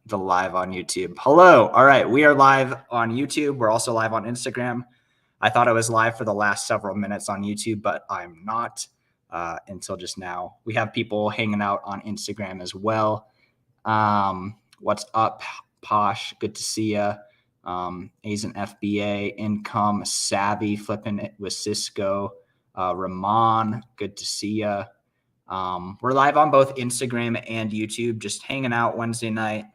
the live on YouTube. Hello. All right. We are live on YouTube. We're also live on Instagram. I thought I was live for the last several minutes on YouTube, but I'm not until just now. We have people hanging out on Instagram as well. What's up, Posh? Good to see you. A's and FBA, Income, Savvy, Flipping It with Cisco. Ramon, good to see you. We're live on both Instagram and YouTube, just hanging out Wednesday night.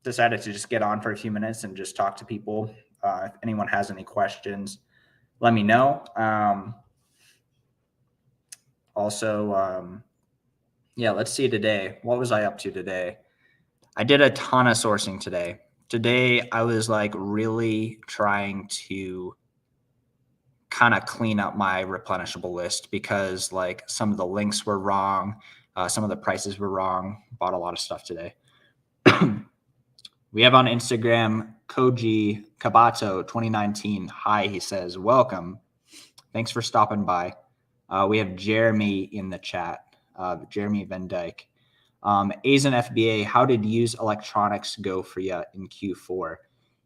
Decided to just get on for a few minutes and just talk to people. If anyone has any questions, let me know. Yeah, let's see today. What was I up to today? I did a ton of sourcing today. Today, I was like really trying to kind of clean up my replenishable list because like some of the links were wrong. Some of the prices were wrong. Bought a lot of stuff today. We have on Instagram, 𝗠cie_𝗿𝗶𝗹 2019. Hi, he says, welcome. Thanks for stopping by. We have Jeremy in the chat, Jeremy Van Dyke. A's and FBA, how did used electronics go for you in Q4?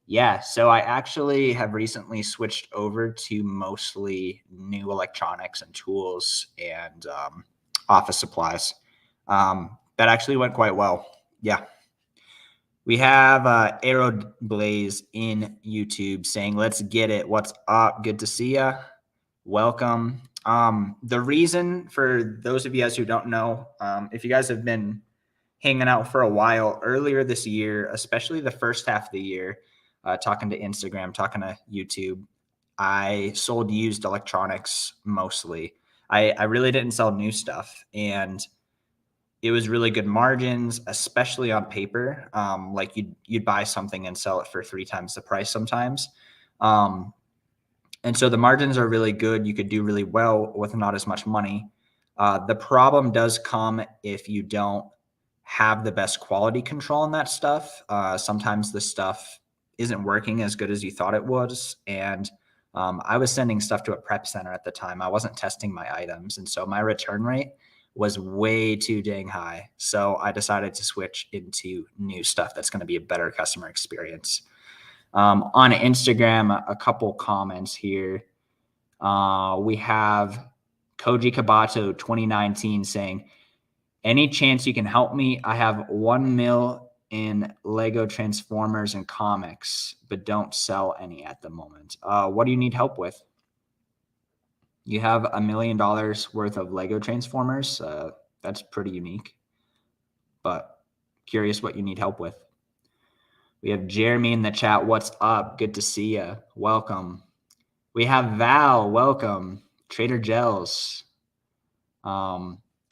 Yeah, so I actually have recently switched over to mostly new electronics and tools and office supplies. That actually went quite well. Yeah. We have 𝗬𝗓𝗋𝗶𝗹 in YouTube saying, let's get it. What's up? Good to see you. Welcome. The reason for those of you guys who don't know, if you guys have been hanging out for a while, earlier this year, especially the first half of the year, talking to Instagram, talking to YouTube, I sold used electronics mostly. I really didn't sell new stuff, and it was really good margins, especially on paper. Like you'd buy something and sell it for 3 times the price sometimes. And so the margins are really good. You could do really well with not as much money. The problem does come if you don't have the best quality control on that stuff. Sometimes the stuff isn't working as good as you thought it was. And I was sending stuff to a prep center at the time. I wasn't testing my items. And so my return rate was way too dang high. So I decided to switch into new stuff that's going to be a better customer experience. On Instagram, a couple comments here. We have 𝗠cie_𝗿𝗶𝗹 2019 saying, any chance you can help me? I have 1 mil in Lego Transformers and comics, but don't sell any at the moment. What do you need help with? You have $1 million worth of Lego Transformers. That's pretty unique, but curious what you need help with. We have Jeremy in the chat. What's up? Good to see you. Welcome. We have Val. Welcome. Trader Gels.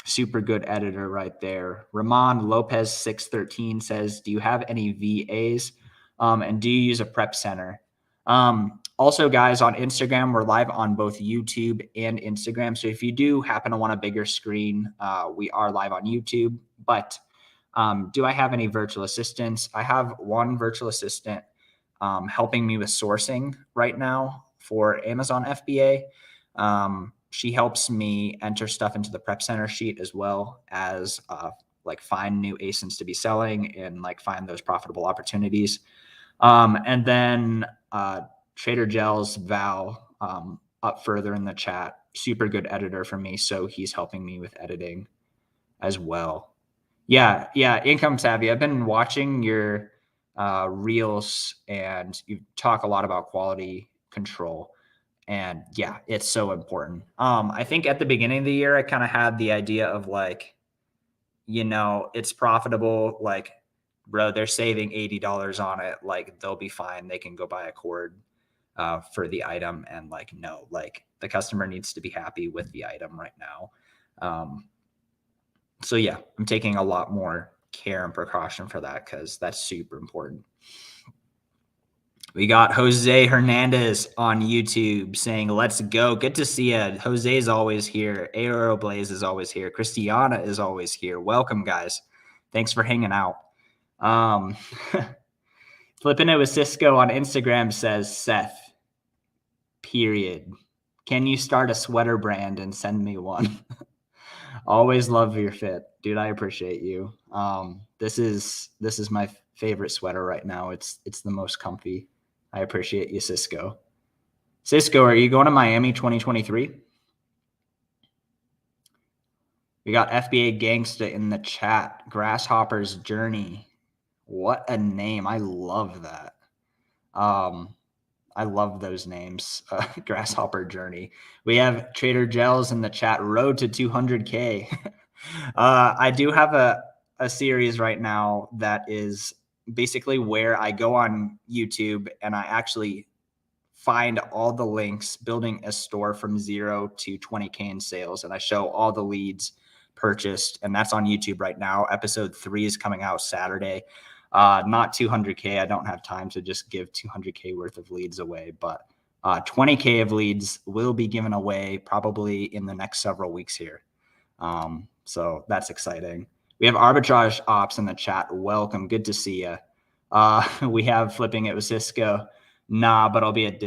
Super good editor right there. Ramon Lopez 613 says, do you have any VAs? And do you use a prep center? Also, guys, on Instagram, we're live on both YouTube and Instagram. So if you do happen to want a bigger screen, we are live on YouTube. But do I have any virtual assistants? I have one virtual assistant helping me with sourcing right now for Amazon FBA. She helps me enter stuff into the prep center sheet as well as like find new ASINs to be selling and like find those profitable opportunities. And then Trader Gels, Val, up further in the chat, super good editor for me. So he's helping me with editing as well. Yeah. Income Savvy. I've been watching your reels and you talk a lot about quality control. And yeah, it's so important. I think at the beginning of the year, I kind of had the idea of like, you know, it's profitable. Like, bro, they're saving $80 on it. Like, they'll be fine. They can go buy a cord for the item. And like, no, like the customer needs to be happy with the item right now. So yeah, I'm taking a lot more care and precaution for that because that's super important. We got Jose Hernandez on YouTube saying, let's go. Good to see you. Jose is always here. 𝗬𝗓𝗋𝗶𝗹 is always here. Christiana is always here. Welcome, guys. Thanks for hanging out. Flipping It with Cisco on Instagram says, Seth, period. Can you start a sweater brand and send me one? Always love your fit, dude. I appreciate you. This is my favorite sweater right now. It's the most comfy. I appreciate you, 𝗖𝗍. 𝗖𝗍, are you going to Miami 2023? We got FBA Gangsta in the chat. Grasshopper's Journey. What a name. I love that. I love those names. Grasshopper Journey. We have Trader Gels in the chat. Road to 200K. I do have a series right now that is basically where I go on YouTube and I actually find all the links building a store from 0 to 20K in sales. And I show all the leads purchased, and that's on YouTube right now. Episode 3 is coming out Saturday. Not 200K. I don't have time to just give 200K worth of leads away, but 20K of leads will be given away probably in the next several weeks here. So that's exciting. We have Arbitrage Ops in the chat. Welcome. Good to see you. We have Flipping It with 𝗖𝗍. Nah, but I'll be at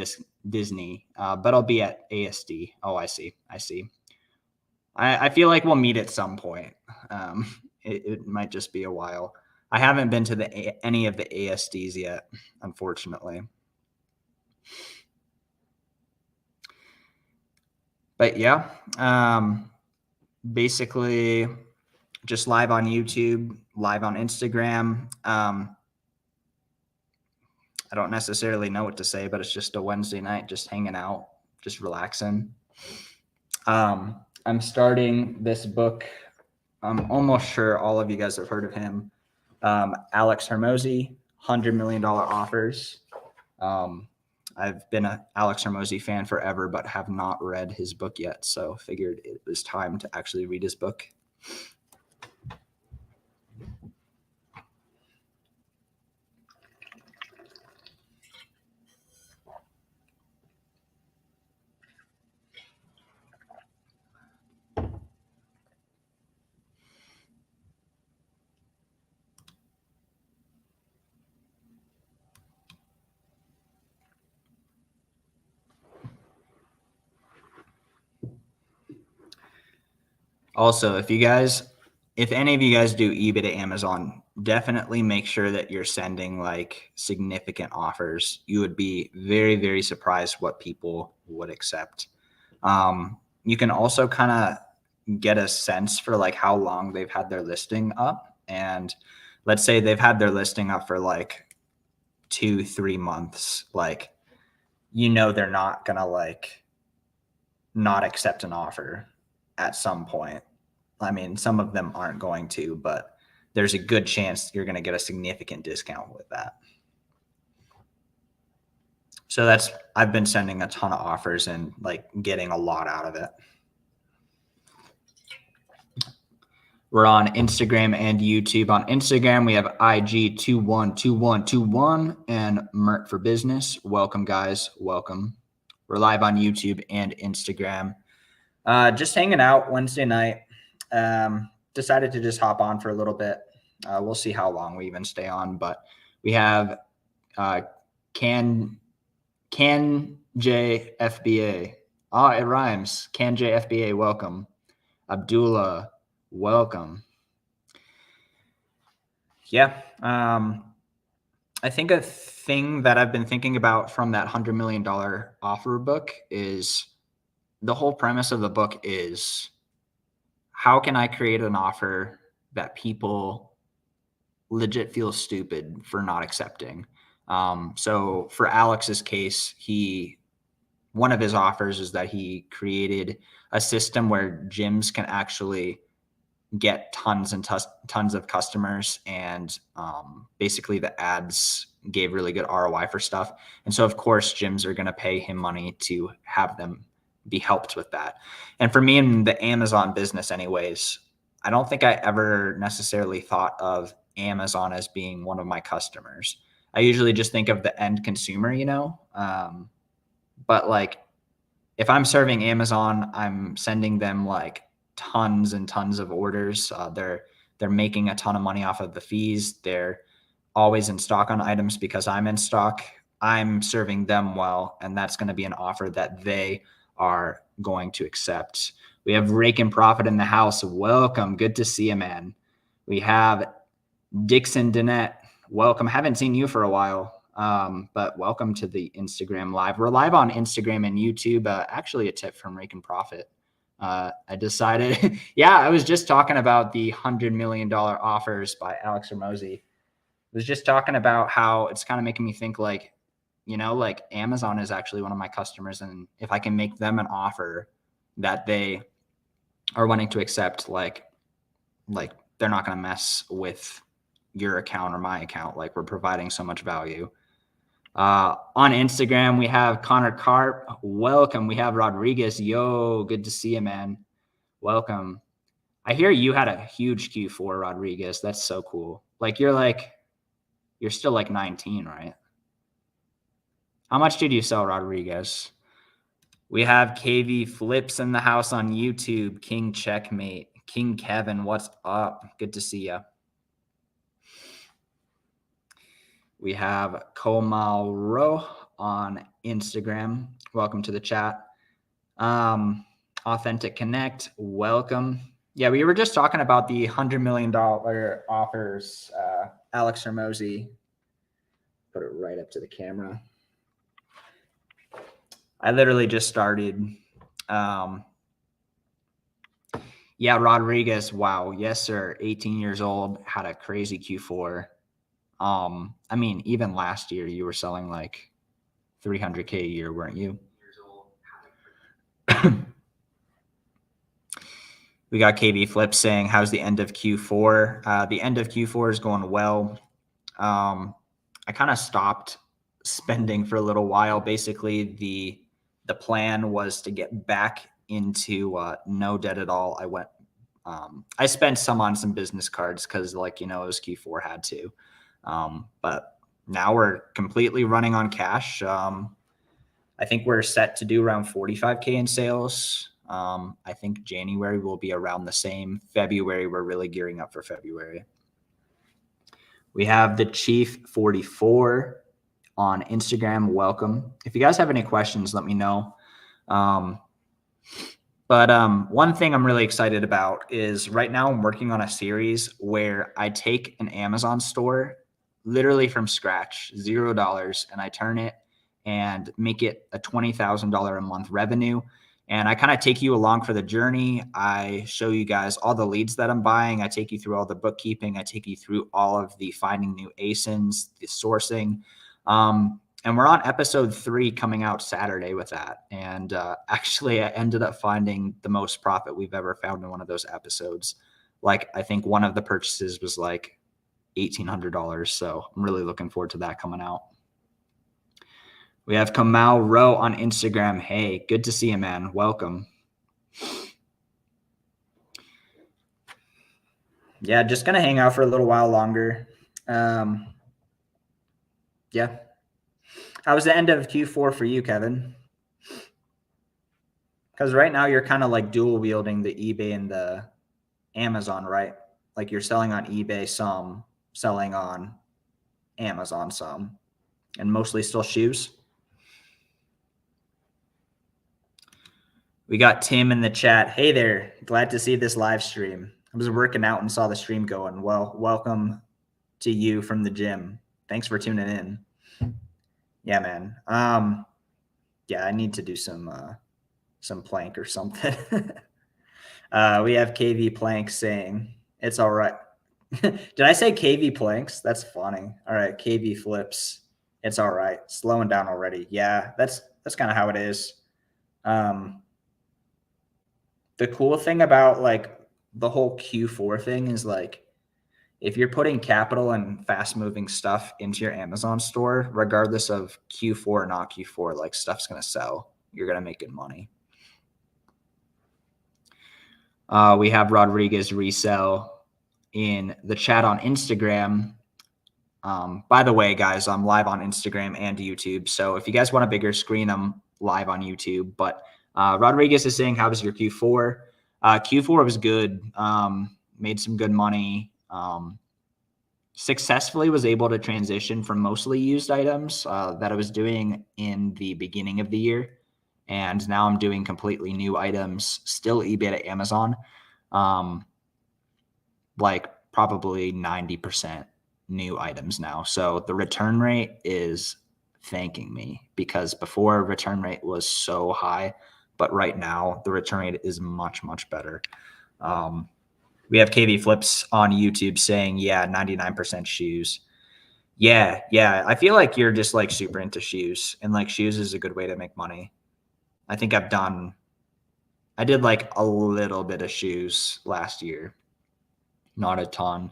Disney. But I'll be at ASD. Oh, I see. I feel like we'll meet at some point. It might just be a while. I haven't been to any of the ASDs yet, unfortunately. But yeah, basically just live on YouTube, live on Instagram. I don't necessarily know what to say, but it's just a Wednesday night, just hanging out, just relaxing. I'm starting this book. I'm almost sure all of you guys have heard of him. 𝗬𝗏 𝗠𝗲, $100 million offers. I've been a 𝗬𝗏 𝗠𝗲 fan forever, but have not read his book yet. So figured it was time to actually read his book. Also, if any of you guys do eBay to Amazon, definitely make sure that you're sending like significant offers. You would be very, very surprised what people would accept. You can also kind of get a sense for like how long they've had their listing up. And let's say they've had their listing up for like 2-3 months. Like, they're not going to like not accept an offer at some point. I mean, some of them aren't going to, but there's a good chance you're going to get a significant discount with that. So I've been sending a ton of offers and like getting a lot out of it. We're on Instagram and YouTube. On Instagram, we have IG212121 and Mert for Business. Welcome, guys. Welcome. We're live on YouTube and Instagram. Just hanging out Wednesday night. Decided to just hop on for a little bit. We'll see how long we even stay on, but we have 𝗠𝗏 FBA. It rhymes. 𝗠𝗏 FBA, welcome. Abdullah, welcome. Yeah. I think a thing that I've been thinking about from that $100 million offer book is the whole premise of the book is how can I create an offer that people legit feel stupid for not accepting? So for Alex's case, one of his offers is that he created a system where gyms can actually get tons and tons of customers, and basically the ads gave really good ROI for stuff. And so of course gyms are going to pay him money to have them be helped with that. And for me in the Amazon business anyways, I don't think I ever necessarily thought of Amazon as being one of my customers. I usually just think of the end consumer, but like if I'm serving Amazon, I'm sending them like tons and tons of orders. They're making a ton of money off of the fees. They're always in stock on items because I'm in stock. I'm serving them well, and that's going to be an offer that they are going to accept. We have Rake and Profit in the house. Welcome. Good to see you, man. We have Dixon Danette. Welcome. Haven't seen you for a while, but welcome to the Instagram live. We're live on Instagram and YouTube. Actually, a tip from Rake and Profit. I decided, yeah, I was just talking about the $100 million offers by Alex Hormozi. Was just talking about how it's kind of making me think like, you know, like Amazon is actually one of my customers. And if I can make them an offer that they are wanting to accept, like they're not going to mess with your account or my account. Like we're providing so much value. On Instagram, we have Connor Carp. Welcome. We have Rodriguez. Yo, good to see you, man. Welcome. I hear you had a huge Q4, Rodriguez. That's so cool. Like you're still like 19, right? How much did you sell, Rodriguez? We have 𝗂𝗍 in the house on YouTube. King Checkmate. King Kevin, what's up? Good to see you. We have 𝗠𝗲𝗃 on Instagram. Welcome to the chat. Authentic Connect, welcome. Yeah, we were just talking about the $100 million offers. Alex Hormozi, put it right up to the camera. I literally just started. Yeah, Rodriguez, wow. Yes, sir. 18 years old, had a crazy Q4. I mean, even last year you were selling like 300K a year, weren't you? We got 𝗂𝗍 saying, how's the end of Q4? The end of Q4 is going well. I kind of stopped spending for a little while. Basically, the plan was to get back into no debt at all. I spent some on some business cards because, like, you know, it was Q4, had to. But now we're completely running on cash. I think we're set to do around 45K in sales. I think January will be around the same. February, we're really gearing up for February. We have the 𝗎𝗍₫44 on Instagram. Welcome. If you guys have any questions, let me know. But one thing I'm really excited about is right now I'm working on a series where I take an Amazon store literally from scratch, $0, and I turn it and make it a $20,000 a month revenue. And I kind of take you along for the journey. I show you guys all the leads that I'm buying. I take you through all the bookkeeping. I take you through all of the finding new ASINs, the sourcing. And we're on episode 3 coming out Saturday with that. And actually, I ended up finding the most profit we've ever found in one of those episodes. Like, I think one of the purchases was like $1,800. So I'm really looking forward to that coming out. We have 𝗠𝗲𝗃 on Instagram. Hey, good to see you, man. Welcome. Yeah, just going to hang out for a little while longer. Yeah. How was the end of Q4 for you, Kevin? Because right now you're kind of like dual wielding the eBay and the Amazon, right? Like you're selling on eBay some, selling on Amazon some, and mostly still shoes. We got Tim in the chat. Hey there. Glad to see this live stream. I was working out and saw the stream going. Well, welcome to you from the gym. Thanks for tuning in. Yeah, man. Yeah, I need to do some plank or something. We have 𝗂𝗍 Plank saying it's all right. Did I say 𝗂𝗍 Planks? That's funny. All right, 𝗂𝗍 Flips. It's all right. Slowing down already. Yeah, that's kind of how it is. The cool thing about like the whole Q4 thing is like, if you're putting capital and fast moving stuff into your Amazon store, regardless of Q4 or not Q4, like stuff's going to sell. You're going to make good money. We have Rodriguez Resell in the chat on Instagram. By the way, guys, I'm live on Instagram and YouTube. So if you guys want a bigger screen, I'm live on YouTube. But Rodriguez is saying, how was your Q4? Q4 was good. Made some good money. Successfully was able to transition from mostly used items that I was doing in the beginning of the year And now I'm doing completely new items, still eBay to Amazon. Like probably 90% new items now. So the return rate is thanking me, because before return rate was so high, but right now the return rate is much, much better. We have 𝗂𝗍𝗶𝗹 on YouTube saying, yeah, 99% shoes. Yeah. I feel like you're just like super into shoes, and like shoes is a good way to make money. I think I did like a little bit of shoes last year, not a ton.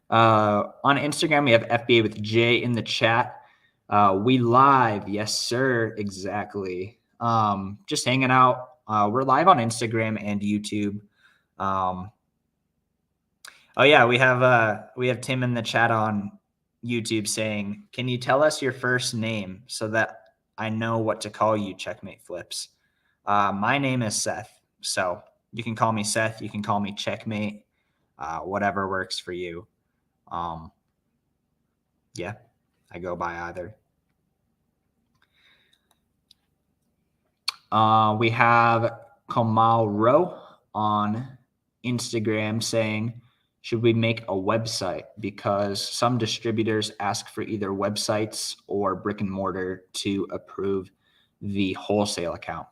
On Instagram, we have FBA with J in the chat. We live. Yes, sir. Exactly. Just hanging out. We're live on Instagram and YouTube. Oh yeah, we have Tim in the chat on YouTube saying, "Can you tell us your first name so that I know what to call you, Checkmate Flips?" My name is Seth, so you can call me Seth. You can call me Checkmate. Whatever works for you. Yeah, I go by either. We have 𝗠𝗲𝗃 on Instagram saying, should we make a website? Because some distributors ask for either websites or brick and mortar to approve the wholesale account.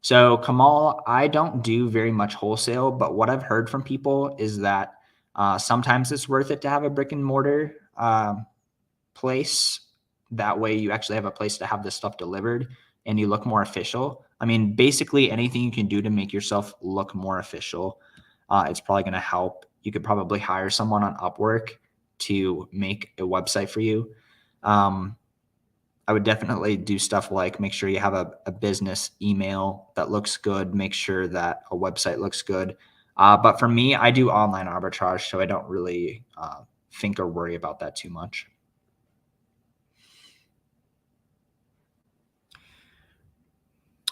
So Kamal, I don't do very much wholesale, but what I've heard from people is that sometimes it's worth it to have a brick and mortar place. That way you actually have a place to have this stuff delivered and you look more official. I mean, basically anything you can do to make yourself look more official, it's probably going to help. You could probably hire someone on Upwork to make a website for you. I would definitely do stuff like make sure you have a business email that looks good, make sure that a website looks good. But for me, I do online arbitrage, so I don't really think or worry about that too much.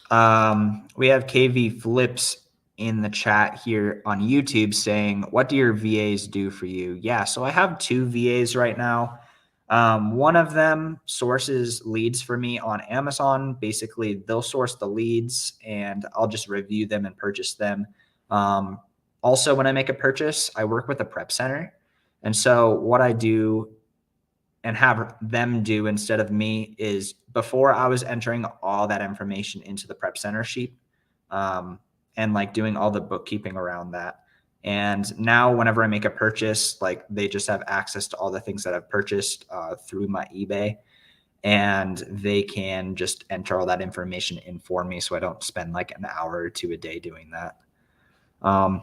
We have 𝗂𝗍𝗶𝗹 in the chat here on YouTube saying, what do your VAs do for you? Yeah, so I have 2 VAs right now. One of them sources leads for me on Amazon. Basically, they'll source the leads and I'll just review them and purchase them. Also, when I make a purchase, I work with a prep center. And so what I do and have them do instead of me is, before I was entering all that information into the prep center sheet and like doing all the bookkeeping around that. And now whenever I make a purchase, like they just have access to all the things that I've purchased through my eBay, and they can just enter all that information in for me. So I don't spend like an hour or 2 a day doing that. And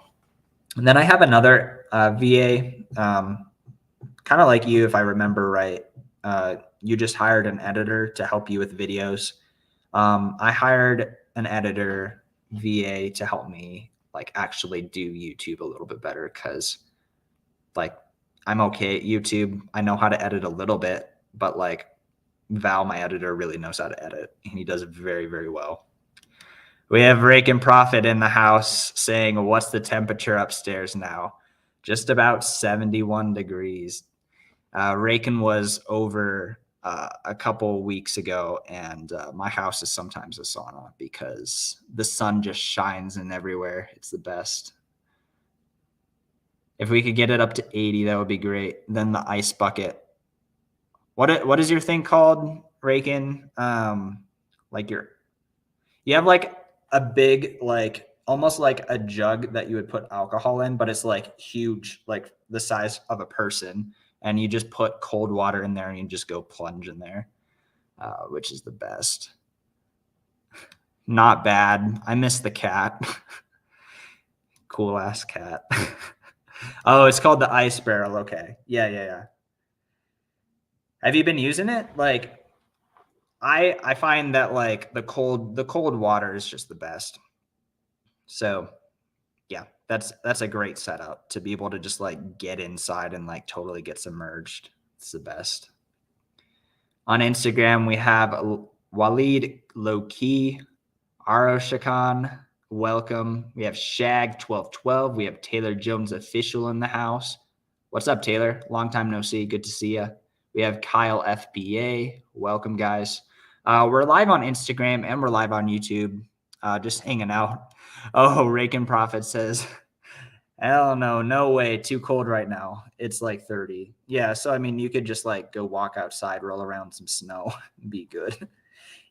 then I have another VA, kind of like you, if I remember right. You just hired an editor to help you with videos. I hired an editor VA to help me like actually do YouTube a little bit better, because like I'm okay at YouTube. I know how to edit a little bit, but like Val, my editor, really knows how to edit, and he does it very, very well. We have Rake and Profit in the house saying, what's the temperature upstairs now? Just about 71 degrees. Raken was over a couple weeks ago, and my house is sometimes a sauna because the sun just shines in everywhere. It's the best. If we could get it up to 80, that would be great. Then the ice bucket. What is your thing called, Raken? Like you have like a big, like almost like a jug that you would put alcohol in, but it's like huge, like the size of a person. And you just put cold water in there and you just go plunge in there, which is the best. Not bad. I miss the cat. Cool ass cat. Oh, it's called the ice barrel. Okay. Yeah. Have you been using it? Like, I find that like the cold water is just the best. So yeah, that's a great setup to be able to just like get inside and like totally get submerged. It's the best. On Instagram, we have Walid Loki, Aroshakan, welcome. We have Shag1212. We have Taylor Jones Official in the house. What's up, Taylor? Long time no see. Good to see you. We have Kyle FBA. Welcome, guys. We're live on Instagram and we're live on YouTube. Just hanging out. Oh, Rakin Prophet says, hell no, no way. Too cold right now. It's like 30. Yeah. So, I mean, you could just like go walk outside, roll around some snow, and be good.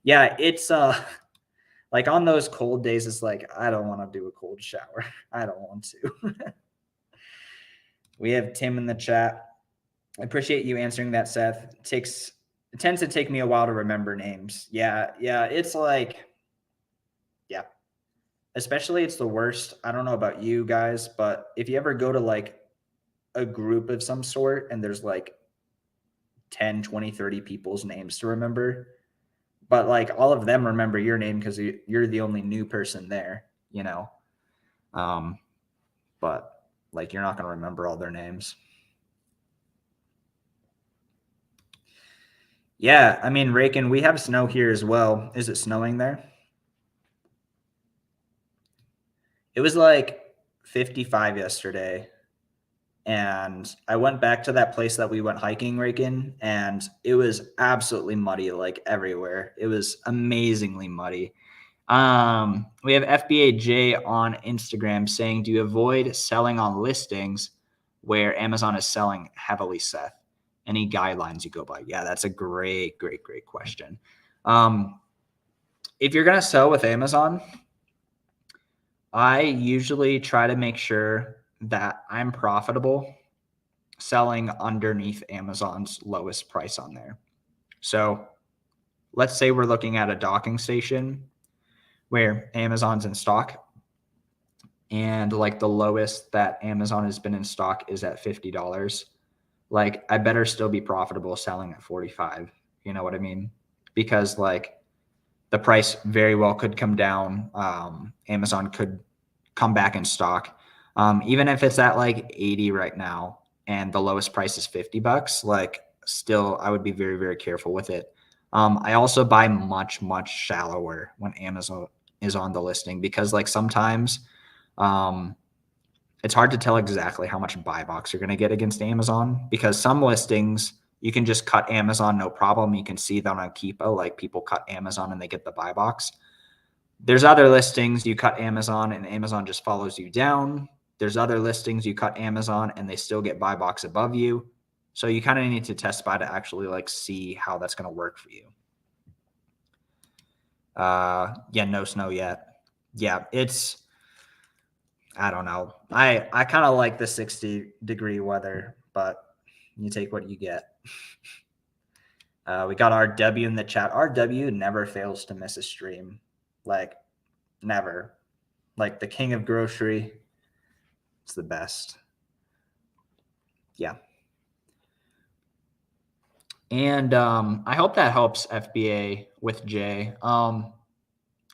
Yeah. It's like on those cold days, it's like, I don't want to do a cold shower. I don't want to. We have Tim in the chat. I appreciate you answering that, Seth. It tends to take me a while to remember names. Yeah. It's like, yeah. Especially it's the worst. I don't know about you guys, but if you ever go to like a group of some sort and there's like 10, 20, 30 people's names to remember, but like all of them remember your name because you're the only new person there, you know? But like, you're not going to remember all their names. Yeah. I mean, Rakin, we have snow here as well. Is it snowing there? It was like 55 yesterday. And I went back to that place that we went hiking, Rakin, and it was absolutely muddy, like everywhere. It was amazingly muddy. We have FBA J on Instagram saying, do you avoid selling on listings where Amazon is selling heavily, Seth? Any guidelines you go by? Yeah, that's a great question. If you're going to sell with Amazon, I usually try to make sure that I'm profitable selling underneath Amazon's lowest price on there. So let's say we're looking at a docking station where Amazon's in stock, and like the lowest that Amazon has been in stock is at $50. Like, I better still be profitable selling at 45. You know what I mean? Because like the price very well could come down. Amazon could come back in stock. Even if it's at like 80 right now and the lowest price is $50, like still I would be very careful with it. I also buy much shallower when Amazon is on the listing, because like sometimes it's hard to tell exactly how much buy box you're going to get against Amazon, because some listings you can just cut Amazon, no problem. You can see that on 𝗬𝗂, like people cut Amazon and they get the buy box. There's other listings you cut Amazon and Amazon just follows you down. There's other listings you cut Amazon and they still get buy box above you. So you kind of need to test buy to actually like see how that's going to work for you. Yeah, no snow yet. Yeah, it's, I don't know. I kind of like the 60-degree weather, but you take what you get. We got RW in the chat. RW never fails to miss a stream. Like, never. Like the king of grocery. It's the best. Yeah. And I hope that helps FBA with Jay.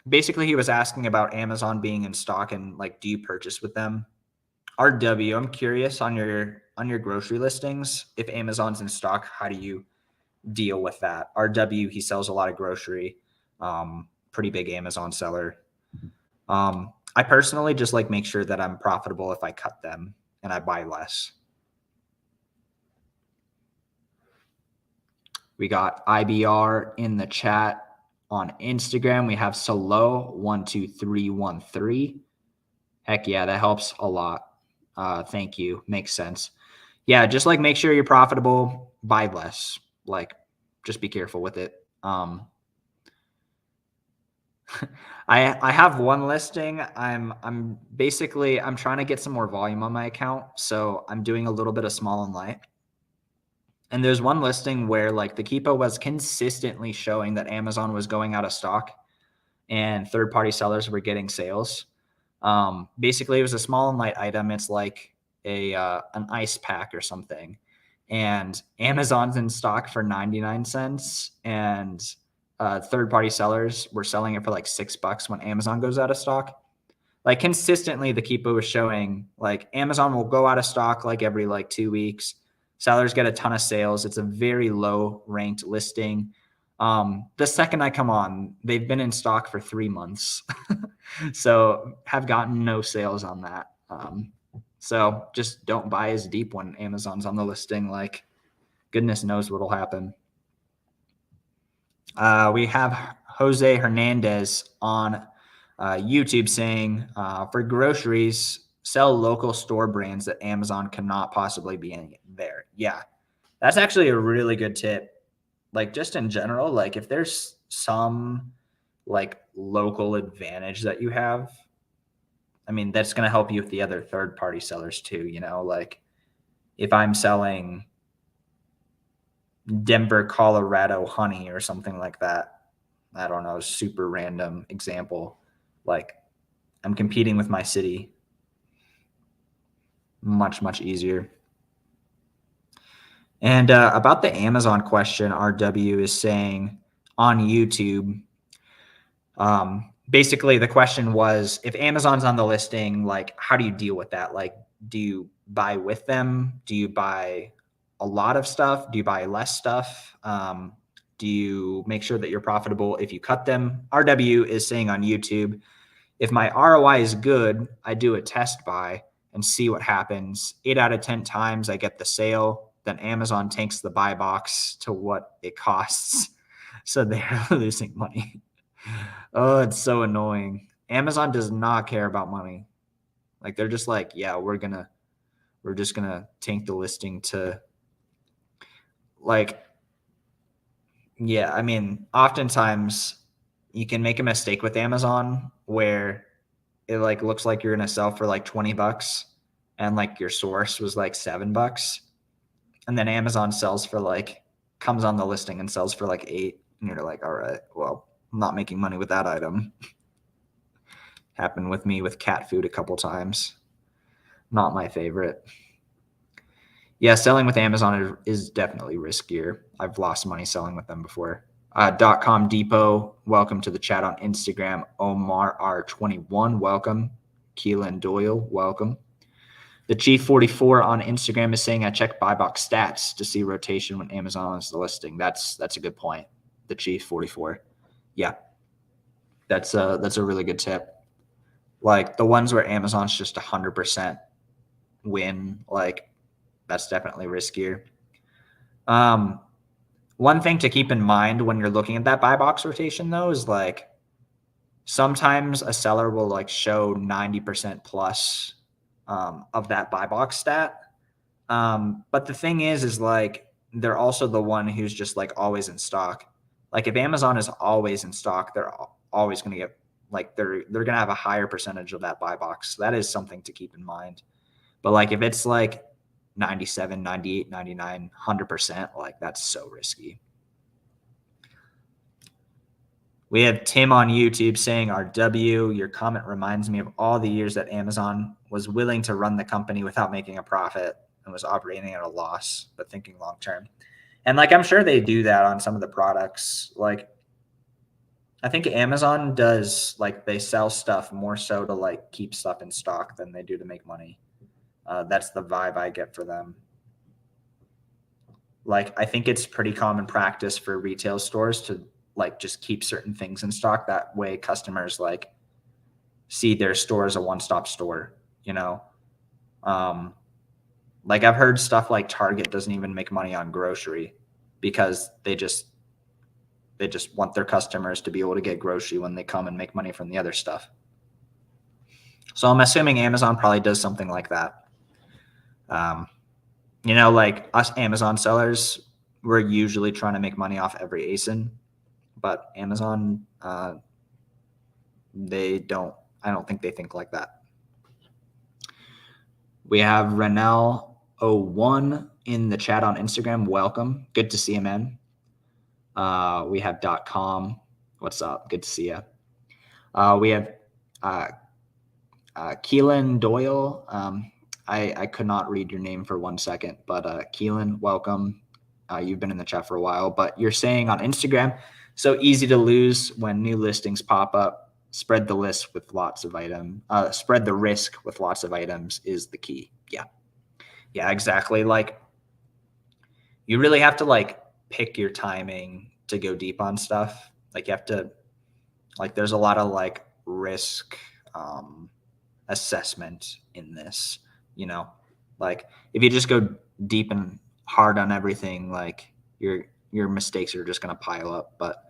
Basically, he was asking about Amazon being in stock and like, do you purchase with them? RW, I'm curious on your grocery listings. If Amazon's in stock, how do you deal with that? RW, he sells a lot of grocery. Pretty big Amazon seller. I personally just like make sure that I'm profitable if I cut them and I buy less. We got IBR in the chat on Instagram. We have Solo12313. Heck yeah, that helps a lot. Thank you. Makes sense. Yeah, just like make sure you're profitable, buy less. Like, just be careful with it. I have one listing. I'm trying to get some more volume on my account, so I'm doing a little bit of small and light. And there's one listing where like the 𝗬𝗂 was consistently showing that Amazon was going out of stock and third-party sellers were getting sales. Basically, it was a small and light item. It's like an ice pack or something, and Amazon's in stock for 99 cents, and third-party sellers were selling it for like $6 when Amazon goes out of stock. Like consistently, the 𝗬𝗂 was showing like Amazon will go out of stock like every like 2 weeks. Sellers get a ton of sales. It's a very low ranked listing. The second I come on, they've been in stock for 3 months. So have gotten no sales on that. So just don't buy as deep when Amazon's on the listing. Like, goodness knows what'll happen. We have Jose Hernandez on YouTube saying, for groceries, sell local store brands that Amazon cannot possibly be in there. Yeah, that's actually a really good tip. Like just in general, like if there's some like local advantage that you have, I mean, that's going to help you with the other third party sellers too. You know, like if I'm selling Denver, Colorado honey or something like that, I don't know, super random example. Like I'm competing with my city much, much easier. And about the Amazon question, RW is saying on YouTube, basically the question was, if Amazon's on the listing, like how do you deal with that? Like, do you buy with them? Do you buy a lot of stuff? Do you buy less stuff? Do you make sure that you're profitable if you cut them? RW is saying on YouTube, if my ROI is good, I do a test buy and see what happens. 8 out of 10 times I get the sale. Then Amazon takes the buy box to what it costs. So they're losing money. Oh, it's so annoying. Amazon does not care about money. Like they're just like, yeah, we're just gonna tank the listing to like, yeah, I mean, oftentimes you can make a mistake with Amazon where it like looks like you're gonna sell for like $20 and like your source was like $7. And then Amazon sells for like comes on the listing and sells for like 8. And you're like, all right, well, I'm not making money with that item. Happened with me with cat food a couple times. Not my favorite. Yeah, selling with Amazon is definitely riskier. I've lost money selling with them before. .com Depot, welcome to the chat on Instagram. Omar R21, welcome. Keelan Doyle, welcome. The 𝗬𝗏𝗶𝗹 on Instagram is saying, I check buy box stats to see rotation when Amazon is the listing. That's a good point. The 𝗬𝗏𝗶𝗹. Yeah, that's a really good tip. Like the ones where Amazon's just 100% win, like that's definitely riskier. One thing to keep in mind when you're looking at that buy box rotation though is like sometimes a seller will like show 90% plus of that buy box stat. But the thing is like they're also the one who's just like always in stock. Like if Amazon is always in stock, they're always going to get like they're going to have a higher percentage of that buy box. So that is something to keep in mind. But like if it's like 97, 98, 99, 100%, like that's so risky. We have Tim on YouTube saying, RW, your comment reminds me of all the years that Amazon was willing to run the company without making a profit and was operating at a loss, but thinking long term. And like, I'm sure they do that on some of the products. Like, I think Amazon does, like, they sell stuff more so to like keep stuff in stock than they do to make money. That's the vibe I get for them. Like, I think it's pretty common practice for retail stores to like just keep certain things in stock. That way customers like see their store as a one-stop store, you know? Like I've heard stuff like Target doesn't even make money on grocery because they just want their customers to be able to get grocery when they come and make money from the other stuff. So I'm assuming Amazon probably does something like that. You know, like us Amazon sellers, we're usually trying to make money off every ASIN, but Amazon, I don't think they think like that. We have Renell01 in the chat on Instagram. Welcome. Good to see you, man. We have .com. What's up? Good to see you. We have Keelan Doyle. I could not read your name for 1 second, but Keelan, welcome. You've been in the chat for a while, but you're saying on Instagram, so easy to lose when new listings pop up. Spread the list with lots of items. Spread the risk with lots of items is the key. Yeah, exactly. Like you really have to like pick your timing to go deep on stuff. Like you have to, like there's a lot of like risk assessment in this, you know, like if you just go deep and hard on everything, like your mistakes are just going to pile up. But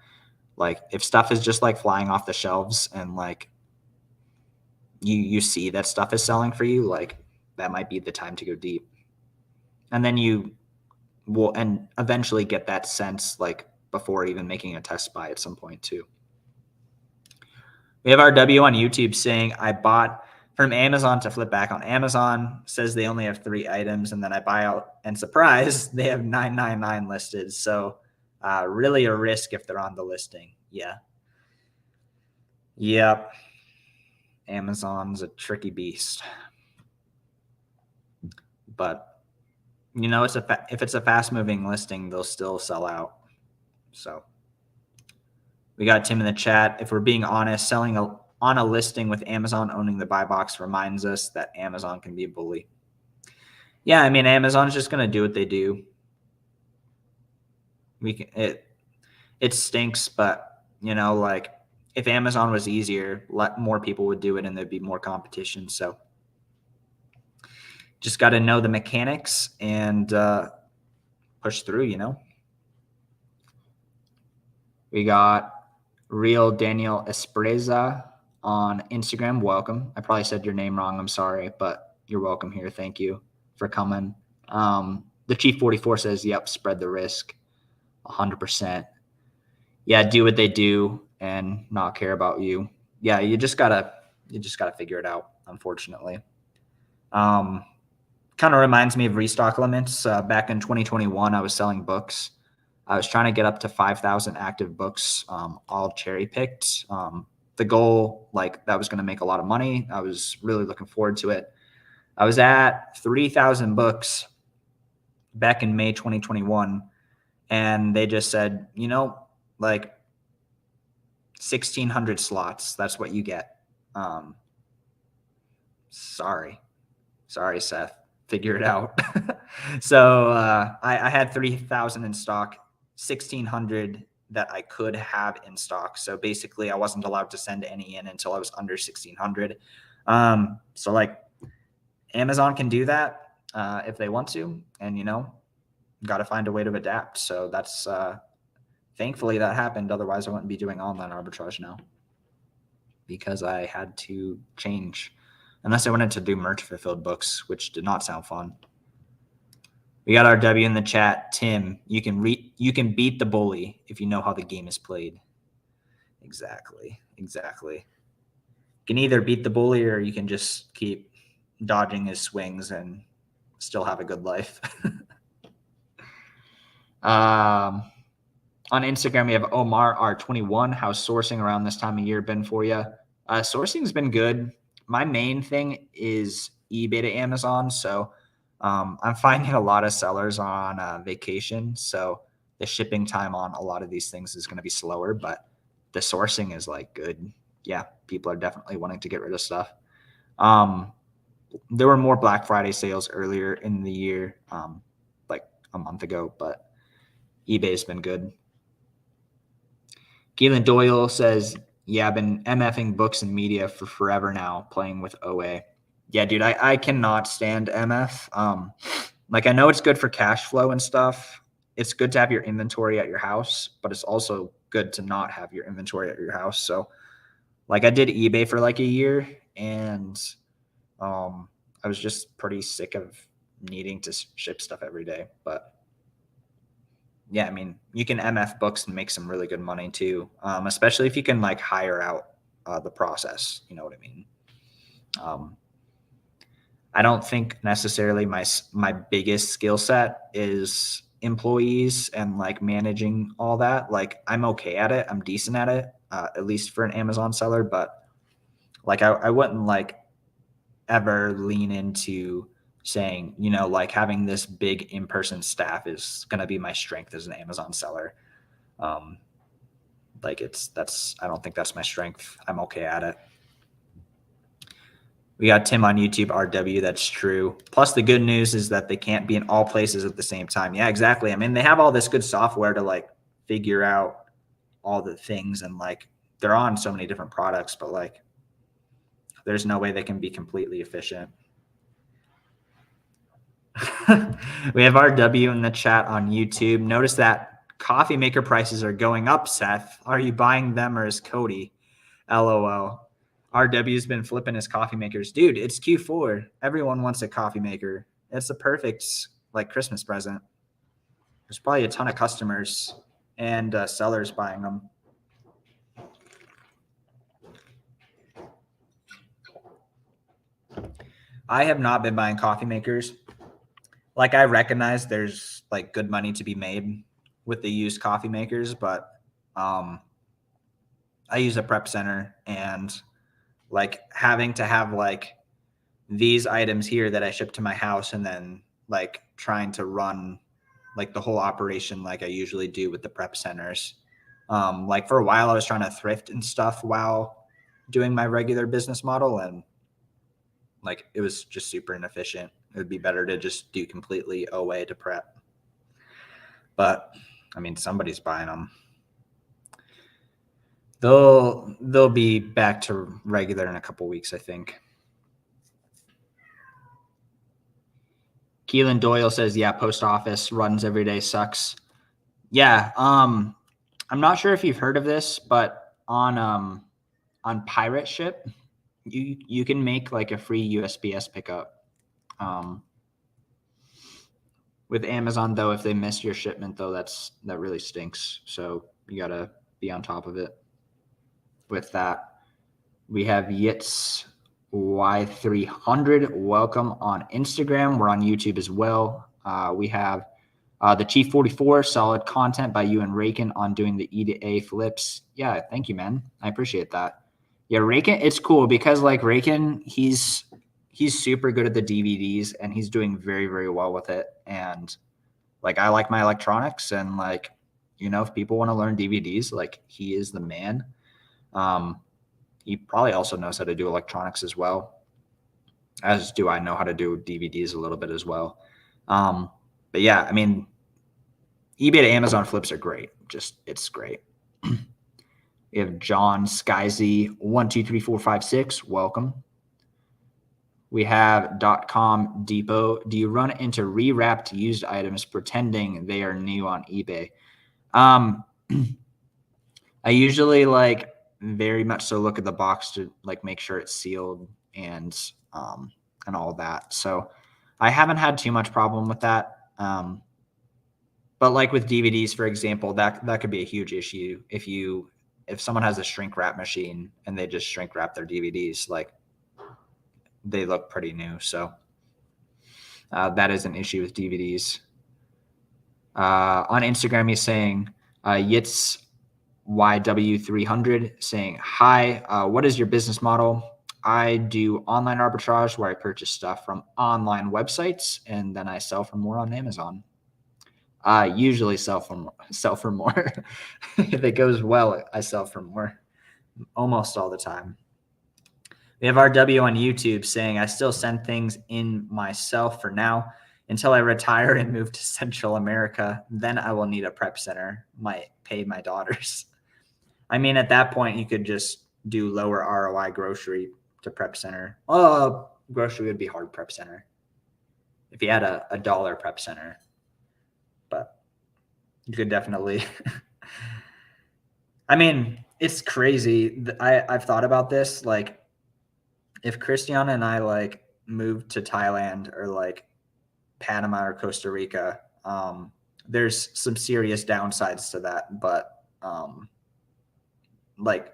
Like if stuff is just like flying off the shelves and like you see that stuff is selling for you, like that might be the time to go deep. And then you will and eventually get that sense like before even making a test buy at some point too. We have our W on YouTube saying, I bought from Amazon to flip back on Amazon, says they only have 3 items, and then I buy out and surprise, they have 999 listed. So really a risk if they're on the listing. Yeah. Yep. Amazon's a tricky beast. But, you know, if it's a fast-moving listing, they'll still sell out. So we got Tim in the chat. If we're being honest, selling on a listing with Amazon owning the buy box reminds us that Amazon can be a bully. Yeah, I mean, Amazon's just going to do what they do. It stinks, but, you know, like if Amazon was easier, more people would do it and there'd be more competition. So just got to know the mechanics and push through, you know. We got Real Daniel Espreza on Instagram. Welcome. I probably said your name wrong. I'm sorry, but you're welcome here. Thank you for coming. The Chief 44 says, yep, spread the risk 100%. Yeah, do what they do and not care about you. Yeah, you just gotta figure it out, unfortunately. Kind of reminds me of restock limits. Back in 2021, I was selling books. I was trying to get up to 5,000 active books, all cherry picked. The goal, like that was going to make a lot of money. I was really looking forward to it. I was at 3,000 books back in May 2021. And they just said, you know, like 1,600 slots. That's what you get. Sorry, Seth. Figure it out. So I had 3,000 in stock, 1,600 that I could have in stock. So basically I wasn't allowed to send any in until I was under 1,600. So like Amazon can do that if they want to, and, you know, got to find a way to adapt. So that's thankfully that happened. Otherwise I wouldn't be doing online arbitrage now because I had to change. Unless I wanted to do merch fulfilled books, which did not sound fun. We got our W in the chat. Tim, you can beat the bully if you know how the game is played. Exactly. You can either beat the bully or you can just keep dodging his swings and still have a good life. On Instagram, we have Omar R21. How's sourcing around this time of year been for you? Sourcing's been good. My main thing is eBay to Amazon. So I'm finding a lot of sellers on vacation. So the shipping time on a lot of these things is going to be slower, but the sourcing is like good. Yeah, people are definitely wanting to get rid of stuff. There were more Black Friday sales earlier in the year, like a month ago, but eBay's been good. Galen Doyle says, yeah, I've been MFing books and media for forever now, playing with OA. Yeah, dude, I cannot stand MF. Like, I know it's good for cash flow and stuff. It's good to have your inventory at your house, but it's also good to not have your inventory at your house. So, like, I did eBay for like a year, and I was just pretty sick of needing to ship stuff every day. But yeah, I mean, you can MF books and make some really good money too, especially if you can like hire out the process. You know what I mean? I don't think necessarily my biggest skill set is employees and like managing all that. Like I'm okay at it. I'm decent at it, at least for an Amazon seller. But like I wouldn't like ever lean into saying, you know, like having this big in-person staff is going to be my strength as an Amazon seller. Like I don't think that's my strength. I'm okay at it. We got Tim on YouTube, RW. That's true. Plus the good news is that they can't be in all places at the same time. Yeah, exactly. I mean, they have all this good software to like figure out all the things, and like they're on so many different products, but like there's no way they can be completely efficient. We have RW in the chat on YouTube. Notice that Coffee maker prices are going up, Seth. Are you buying them or is Cody? LOL. RW's been flipping his coffee makers. Dude, it's Q4. Everyone wants a coffee maker. It's a perfect like Christmas present. There's probably a ton of customers and sellers buying them. I have not been buying coffee makers. Like, I recognize there's like good money to be made with the used coffee makers, but I use a prep center, and like having to have like these items here that I ship to my house and then like trying to run like the whole operation like I usually do with the prep centers. Like for a while I was trying to thrift and stuff while doing my regular business model, and like it was just super inefficient. It would be better to just do completely OA to prep. But I mean, somebody's buying them. They'll be back to regular in a couple weeks, I think. Keelan Doyle says, yeah, post office runs every day sucks. Yeah. I'm not sure if you've heard of this, but on Pirate Ship, you can make like a free USPS pickup. With Amazon though, if they miss your shipment though, that really stinks. So you gotta be on top of it. With that, we have 𝗦cie__300. Welcome on Instagram. We're on YouTube as well. We have the 𝗬cie__𝗶𝗹, solid content by you and Raken on doing the E to A flips. Yeah, thank you, man. I appreciate that. Yeah, Raken, it's cool because like Raken, he's super good at the DVDs and he's doing very, very well with it. And like I like my electronics, and like, you know, if people want to learn DVDs, like he is the man. He probably also knows how to do electronics as well, as do I know how to do DVDs a little bit as well. But yeah, I mean, eBay to Amazon flips are great. It's great. We have John 𝗠𝚗cie__12345 welcome. We have .com Depot. Do you run into rewrapped used items pretending they are new on eBay? I usually like very much so look at the box to like make sure it's sealed and all that. So I haven't had too much problem with that. But like with DVDs, for example, that could be a huge issue if someone has a shrink wrap machine and they just shrink wrap their DVDs, like they look pretty new. So that is an issue with DVDs. On Instagram, he's saying 𝗬𝗻300 saying, hi, what is your business model? I do online arbitrage where I purchase stuff from online websites and then I sell for more on Amazon. I usually sell for more. If it goes well, I sell for more almost all the time. We have RW on YouTube saying, I still send things in myself for now until I retire and move to Central America. Then I will need a prep center. Might pay my daughters. I mean, at that point, you could just do lower ROI grocery to prep center. Oh, grocery would be hard prep center if you had a dollar prep center. But you could definitely. I mean, it's crazy. I've thought about this. Like, if Christiana and I like moved to Thailand or like Panama or Costa Rica, there's some serious downsides to that. But like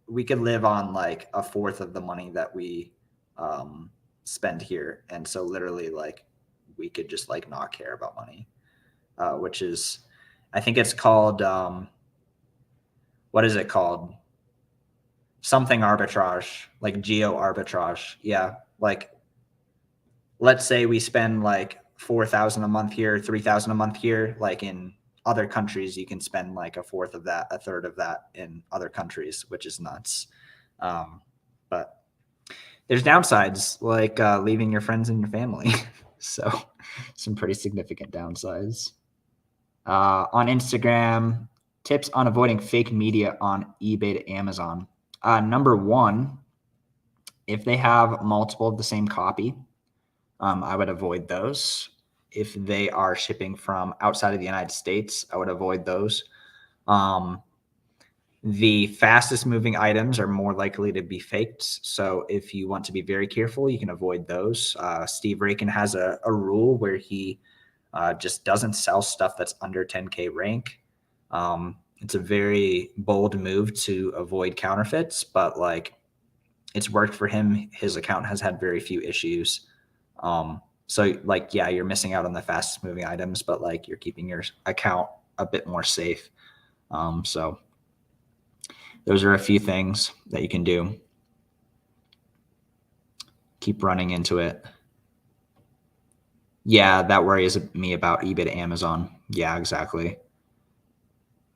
we could live on like a fourth of the money that we spend here, and so literally like we could just like not care about money, which is, I think it's called what is it called? Something arbitrage, like geo arbitrage. Yeah, like let's say we spend like 4,000 a month here, 3,000 a month here. Like in other countries, you can spend like a fourth of that, a third of that in other countries, which is nuts. But there's downsides, like leaving your friends and your family. So some pretty significant downsides. On Instagram, tips on avoiding fake media on eBay to Amazon. Number one, if they have multiple of the same copy, I would avoid those. if they are shipping from outside of the United States, I would avoid those. The fastest moving items are more likely to be faked. So if you want to be very careful, you can avoid those. Steve Rakin has a rule where he just doesn't sell stuff that's under 10K rank. It's a very bold move to avoid counterfeits, but like it's worked for him. His account has had very few issues. So like, yeah, you're missing out on the fastest moving items, but like you're keeping your account a bit more safe. So those are a few things that you can do. Keep running into it. Yeah, that worries me about eBay to Amazon. Yeah, exactly.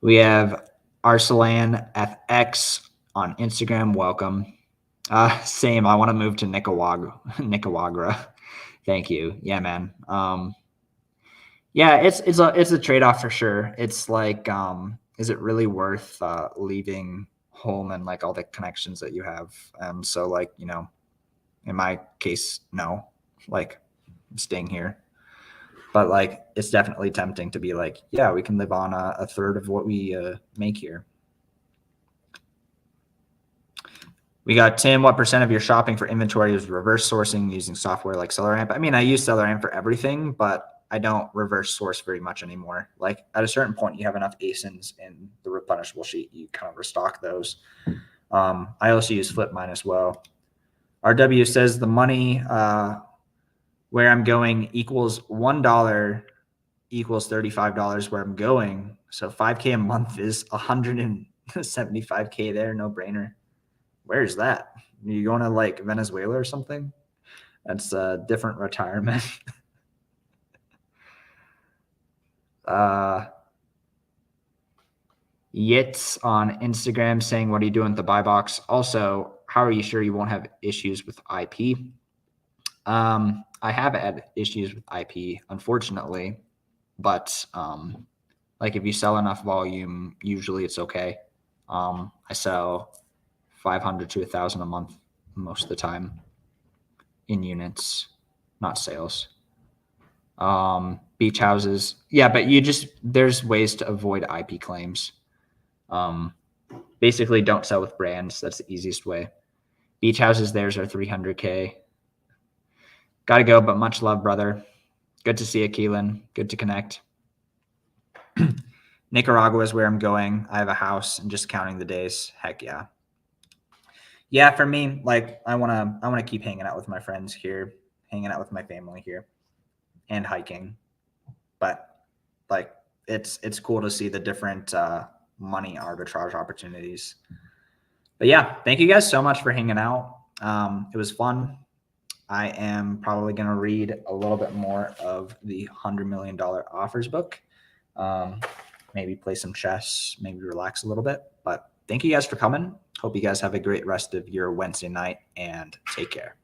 We have 𝗬𝗓𝗓 on Instagram. Welcome. Same. I want to move to Nicaragua. Thank you. Yeah, man. Yeah, it's a trade-off for sure. It's like, is it really worth leaving home and like all the connections that you have? So like, you know, in my case, no, like I'm staying here. But like, it's definitely tempting to be like, yeah, we can live on a third of what we make here. We got Tim, what % of your shopping for inventory is reverse sourcing using software like SellerAmp? I mean, I use SellerAmp for everything, but I don't reverse source very much anymore. Like at a certain point, you have enough ASINs in the replenishable sheet, you kind of restock those. I also use Flipmine as well. RW says the money where I'm going equals $1 equals $35 where I'm going. So 5K a month is 175K there, no brainer. Where is that? Are you going to like Venezuela or something? That's a different retirement. Yitz on Instagram saying, what are you doing with the buy box? Also, how are you sure you won't have issues with IP? I have had issues with IP, unfortunately, but like if you sell enough volume, usually it's okay. I sell 500 to 1,000 a month most of the time in units, not sales. Beach houses, yeah, but there's ways to avoid IP claims. Basically don't sell with brands. That's the easiest way. Beach houses, theirs are 300K. Gotta go, but much love, brother. Good to see you, Keelan. Good to connect. Nicaragua is where I'm going. I have a house and just counting the days. Heck yeah. Yeah, for me, like I wanna keep hanging out with my friends here, hanging out with my family here, and hiking. But like it's cool to see the different money arbitrage opportunities. But yeah, thank you guys so much for hanging out. It was fun. I am probably going to read a little bit more of the $100 million offers book. Maybe play some chess, maybe relax a little bit. But thank you guys for coming. Hope you guys have a great rest of your Wednesday night and take care.